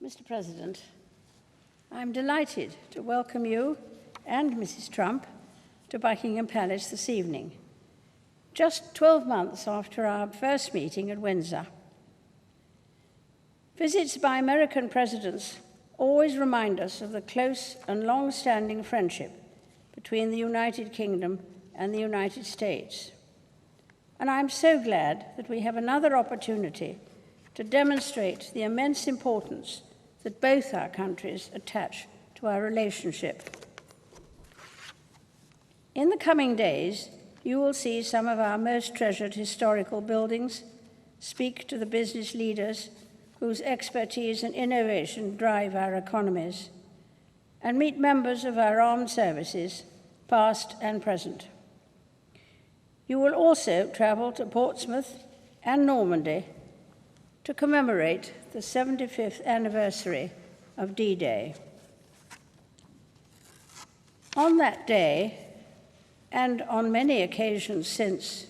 Mr. President, I'm delighted to welcome you and Mrs. Trump to Buckingham Palace this evening, just 12 months after our first meeting at Windsor. Visits by American presidents always remind us of the close and long-standing friendship between the United Kingdom and the United States. And I'm so glad that we have another opportunity to demonstrate the immense importance that both our countries attach to our relationship. In the coming days, you will see some of our most treasured historical buildings, speak to the business leaders whose expertise and innovation drive our economies, and meet members of our armed services, past and present. You will also travel to Portsmouth and Normandy to commemorate the 75th anniversary of D-Day. On that day, and on many occasions since,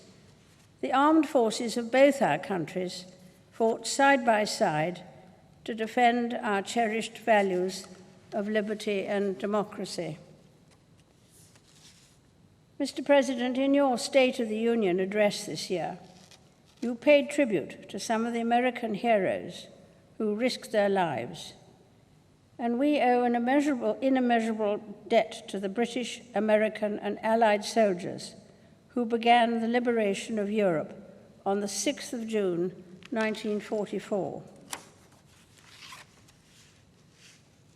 the armed forces of both our countries fought side by side to defend our cherished values of liberty and democracy. Mr. President, in your State of the Union address this year, you paid tribute to some of the American heroes who risked their lives, and we owe an immeasurable debt to the British, American, and Allied soldiers who began the liberation of Europe on the 6th of June, 1944.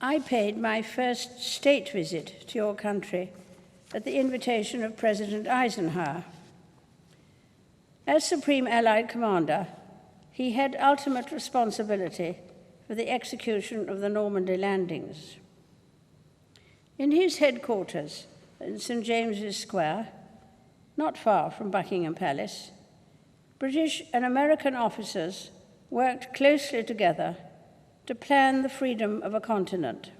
I paid my first state visit to your country at the invitation of President Eisenhower. As Supreme Allied Commander, he had ultimate responsibility for the execution of the Normandy landings. In his headquarters in St. James's Square, not far from Buckingham Palace, British and American officers worked closely together to plan the freedom of a continent.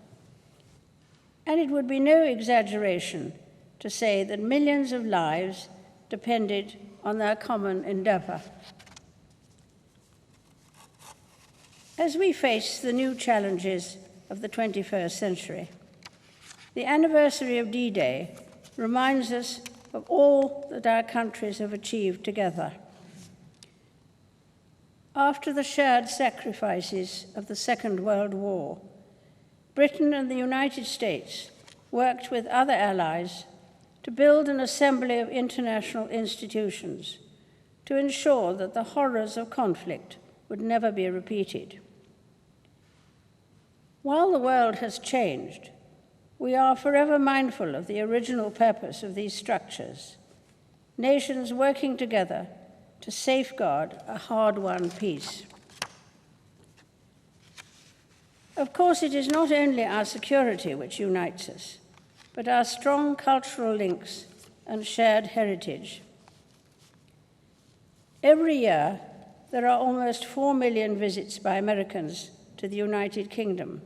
And it would be no exaggeration to say that millions of lives depended on their common endeavor. As we face the new challenges of the 21st century, the anniversary of D-Day reminds us of all that our countries have achieved together. After the shared sacrifices of the Second World War, Britain and the United States worked with other allies to build an assembly of international institutions to ensure that the horrors of conflict would never be repeated. While the world has changed, we are forever mindful of the original purpose of these structures, nations working together to safeguard a hard-won peace. Of course, it is not only our security which unites us, but our strong cultural links and shared heritage. Every year, there are almost 4 million visits by Americans to the United Kingdom,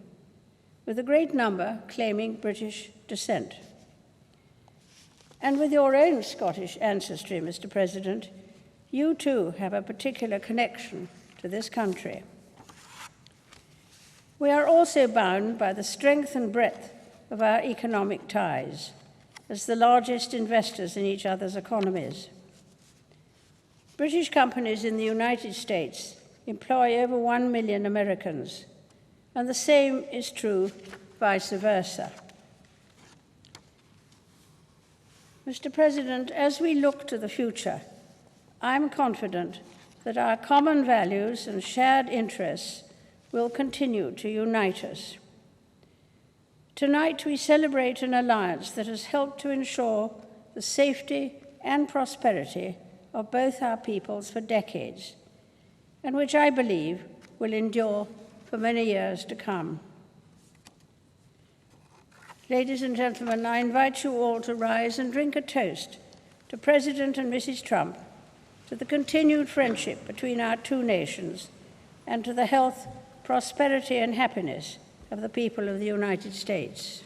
with a great number claiming British descent. And with your own Scottish ancestry, Mr. President, you too have a particular connection to this country. We are also bound by the strength and breadth of our economic ties as the largest investors in each other's economies. British companies in the United States employ over 1 million Americans, and the same is true vice versa. Mr. President, as we look to the future, I'm confident that our common values and shared interests will continue to unite us. Tonight, we celebrate an alliance that has helped to ensure the safety and prosperity of both our peoples for decades, and which I believe will endure for many years to come. Ladies and gentlemen, I invite you all to rise and drink a toast to President and Mrs. Trump, to the continued friendship between our two nations, and to the health, prosperity, and happiness of the people of the United States.